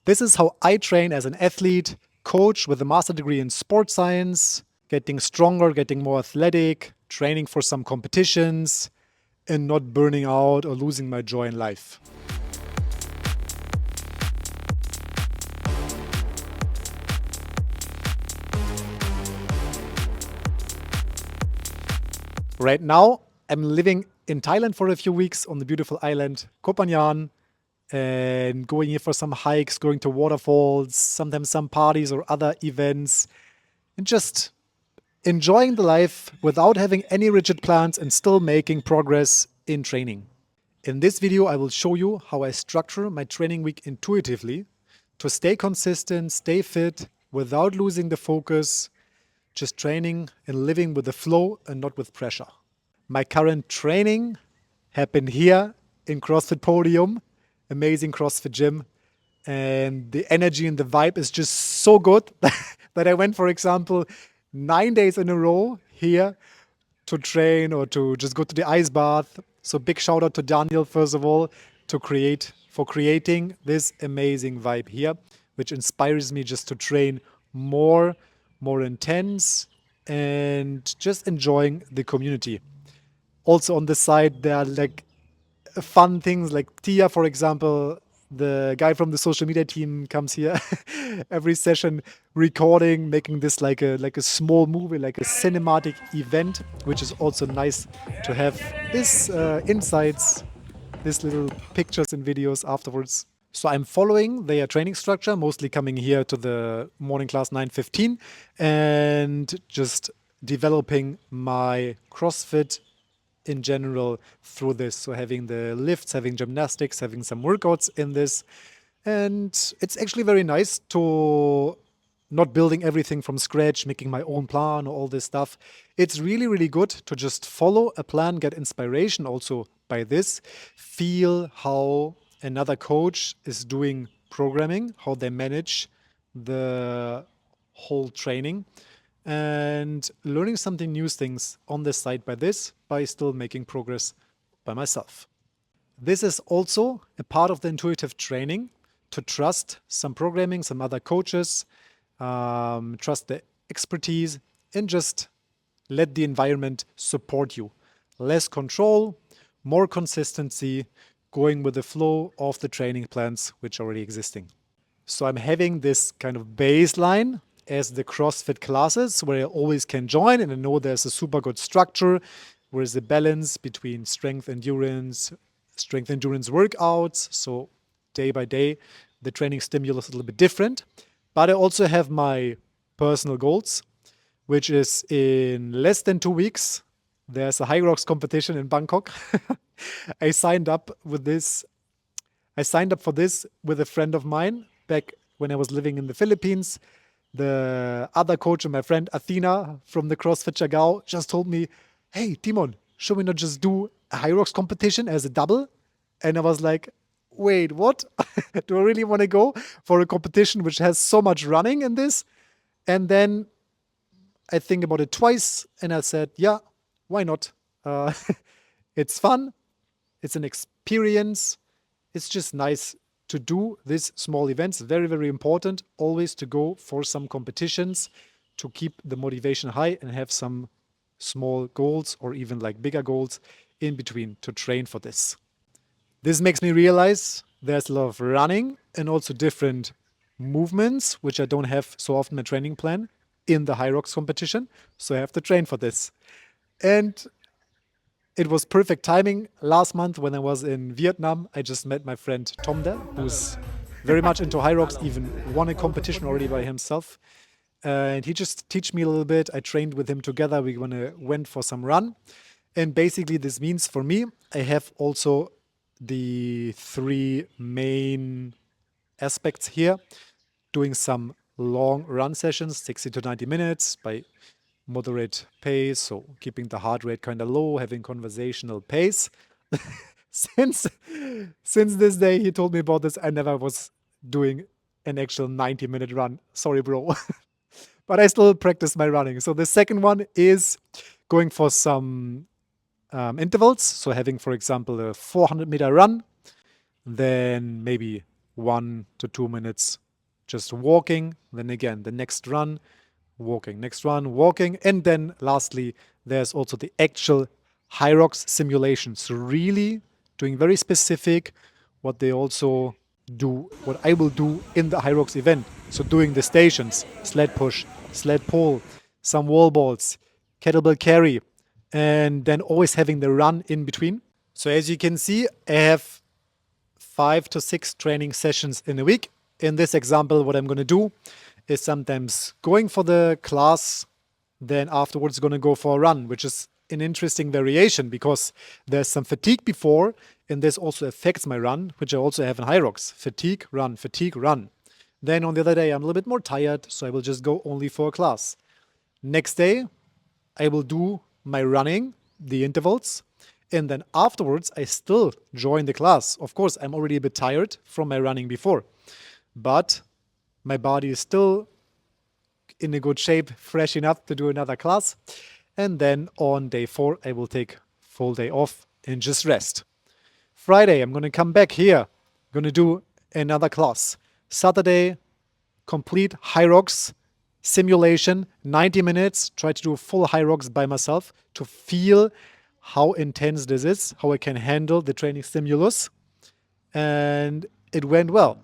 This is how I train as an athlete, coach with a master degree in sports science, getting stronger, getting more athletic, training for some competitions, and not burning out or losing my joy in life. Right now, I'm living in Thailand for a few weeks on the beautiful island Koh Phangan, and going here for some hikes, going to waterfalls, sometimes some parties or other events, and just enjoying the life without having any rigid plans and still making progress in training. In this video, I will show you how I structure my training week intuitively to stay consistent, stay fit, without losing the focus, just training and living with the flow and not with pressure. My current training happened here in CrossFit Podium, amazing CrossFit gym, and the energy and the vibe is just so good that I went, for example, 9 days in a row here to train or to just go to the ice bath. So big shout out to Daniel, first of all, for creating this amazing vibe here, which inspires me just to train more intense, and just enjoying the community. Also on the side, there are like fun things like Tia, for example, the guy from the social media team comes here every session recording, making this like a small movie, like a cinematic event, which is also nice to have this insights, these little pictures and videos afterwards. So I'm following their training structure, mostly coming here to the morning class 9:15 and just developing my CrossFit in general through this. So having the lifts, having gymnastics, having some workouts in this. And it's actually very nice to not building everything from scratch, making my own plan or all this stuff. It's really, really good to just follow a plan, get inspiration also by this, feel how another coach is doing programming, how they manage the whole training, and learning something new things on the side by still making progress by myself. This is also a part of the intuitive training, to trust some programming, some other coaches, trust the expertise, and just let the environment support you. Less control, more consistency, going with the flow of the training plans which are already existing. So I'm having this kind of baseline as the CrossFit classes where I always can join, and I know there's a super good structure where is a balance between strength endurance workouts. So day by day, the training stimulus is a little bit different. But I also have my personal goals, which is in less than 2 weeks. There's a Hyrox competition in Bangkok. I signed up for this with a friend of mine back when I was living in the Philippines. The other coach and my friend Athena from the CrossFit Chagao just told me, "Hey, Timon, should we not just do a Hyrox competition as a double?" And I was like, wait, what? Do I really want to go for a competition which has so much running in this? And then I think about it twice and I said, yeah, why not? Uh, it's fun. It's an experience. It's just nice to do these small events. Very, very important always to go for some competitions to keep the motivation high and have some small goals or even like bigger goals in between to train for this. This makes me realize there's a lot of running and also different movements, which I don't have so often in my training plan in the Hyrox competition. So I have to train for this. And it was perfect timing. Last month when I was in Vietnam, I just met my friend Tom there, who's very much into Hyrox, even won a competition already by himself. And he just teach me a little bit. I trained with him together. We went for some run. And basically this means for me, I have also the 3 main aspects here, doing some long run sessions, 60 to 90 minutes by moderate pace, so keeping the heart rate kind of low, having conversational pace. since this day he told me about this, I never was doing an actual 90-minute run. Sorry, bro. But I still practice my running. So the second one is going for some intervals. So having, for example, a 400-meter run, then maybe 1 to 2 minutes just walking, then again the next run, walking, next run, walking, and then lastly there's also the actual Hyrox simulation. So really doing very specific what they also do, what I will do in the Hyrox event. So doing the stations, sled push, sled pull, some wall balls, kettlebell carry, and then always having the run in between. So as you can see, I have 5 to 6 training sessions in a week. In this example, what I'm going to do is sometimes going for the class, then afterwards going to go for a run, which is an interesting variation because there's some fatigue before, and this also affects my run, which I also have in Hyrox. Fatigue, run, fatigue, run. Then on the other day, I'm a little bit more tired, so I will just go only for a class. Next day, I will do my running, the intervals, and then afterwards, I still join the class. Of course, I'm already a bit tired from my running before, but my body is still in a good shape, fresh enough to do another class. And then on day 4, I will take full day off and just rest. Friday, I'm going to come back here, going to do another class. Saturday, complete Hyrox simulation, 90 minutes, try to do a full Hyrox by myself to feel how intense this is, how I can handle the training stimulus. And it went well.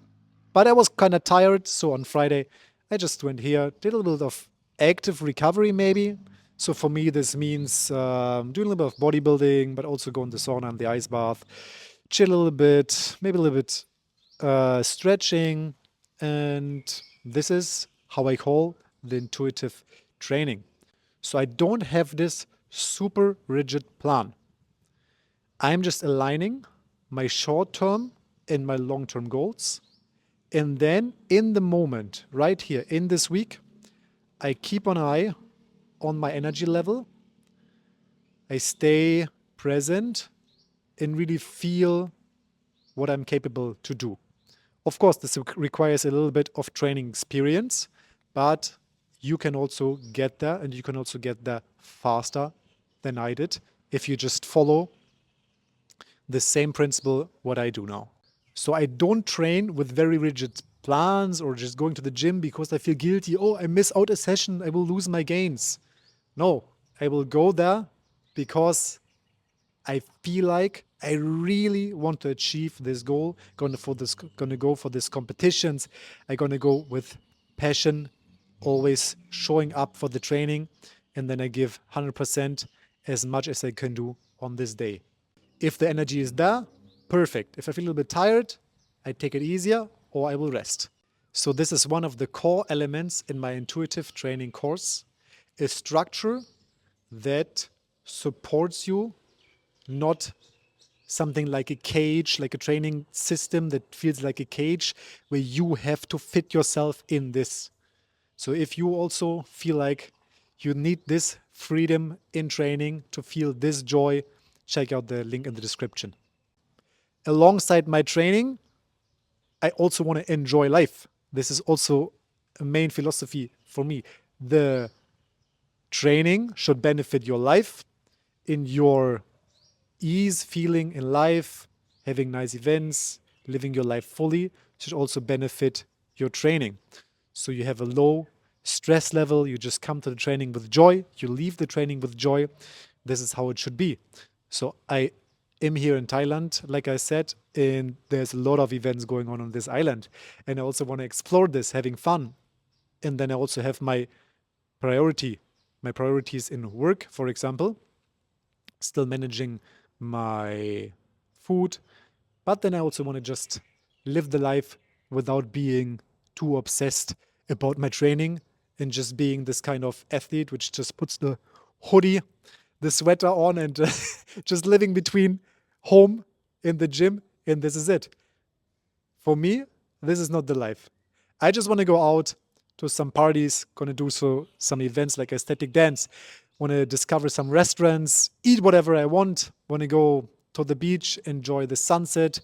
But I was kind of tired, so on Friday, I just went here, did a little bit of active recovery maybe. So for me, this means doing a little bit of bodybuilding, but also go in the sauna and the ice bath, chill a little bit, maybe a little bit stretching. And this is how I call the intuitive training. So I don't have this super rigid plan. I'm just aligning my short-term and my long-term goals. And then in the moment, right here in this week, I keep an eye on my energy level. I stay present and really feel what I'm capable to do. Of course, this requires a little bit of training experience, but you can also get there, and you can also get there faster than I did if you just follow the same principle what I do now. So I don't train with very rigid plans or just going to the gym because I feel guilty. Oh, I miss out a session, I will lose my gains. No, I will go there because I feel like I really want to achieve this goal. Gonna go for these competitions. I'm gonna go with passion, always showing up for the training, and then I give 100% as much as I can do on this day. If the energy is there, perfect. If I feel a little bit tired, I take it easier or I will rest. So this is one of the core elements in my intuitive training course, a structure that supports you, not something like a cage, like a training system that feels like a cage where you have to fit yourself in this. So if you also feel like you need this freedom in training to feel this joy, check out the link in the description. Alongside my training, I also want to enjoy life. This is also a main philosophy for me. The training should benefit your life, in your ease feeling in life, having nice events, living your life fully should also benefit your training. So you have a low stress level, you just come to the training with joy, you leave the training with joy. This is how it should be. So I am here in Thailand, like I said, and there's a lot of events going on this island. And I also want to explore this, having fun. And then I also have my priorities in work, for example, still managing my food. But then I also want to just live the life without being too obsessed about my training and just being this kind of athlete which just puts the hoodie, the sweater on and just living between home and the gym, and this is it. For me, this is not the life. I just want to go out to some parties, gonna do some events like aesthetic dance, want to discover some restaurants, eat whatever I want to go to the beach, enjoy the sunset,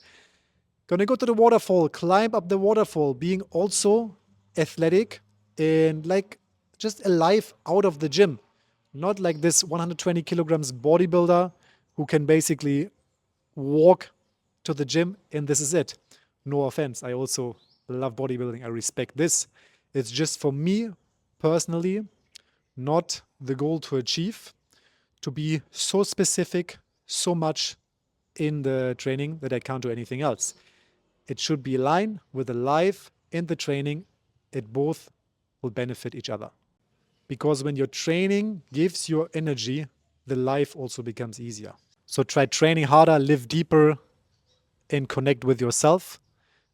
gonna go to the waterfall, climb up the waterfall, being also athletic and like just alive out of the gym. Not like this 120 kilograms bodybuilder who can basically walk to the gym and this is it. No offense, I also love bodybuilding. I respect this. It's just for me personally not the goal to achieve, to be so specific, so much in the training that I can't do anything else. It should be aligned with the life and the training. It both will benefit each other. Because when your training gives you energy, the life also becomes easier. So try training harder, live deeper, and connect with yourself.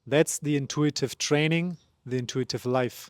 That's the intuitive training, the intuitive life.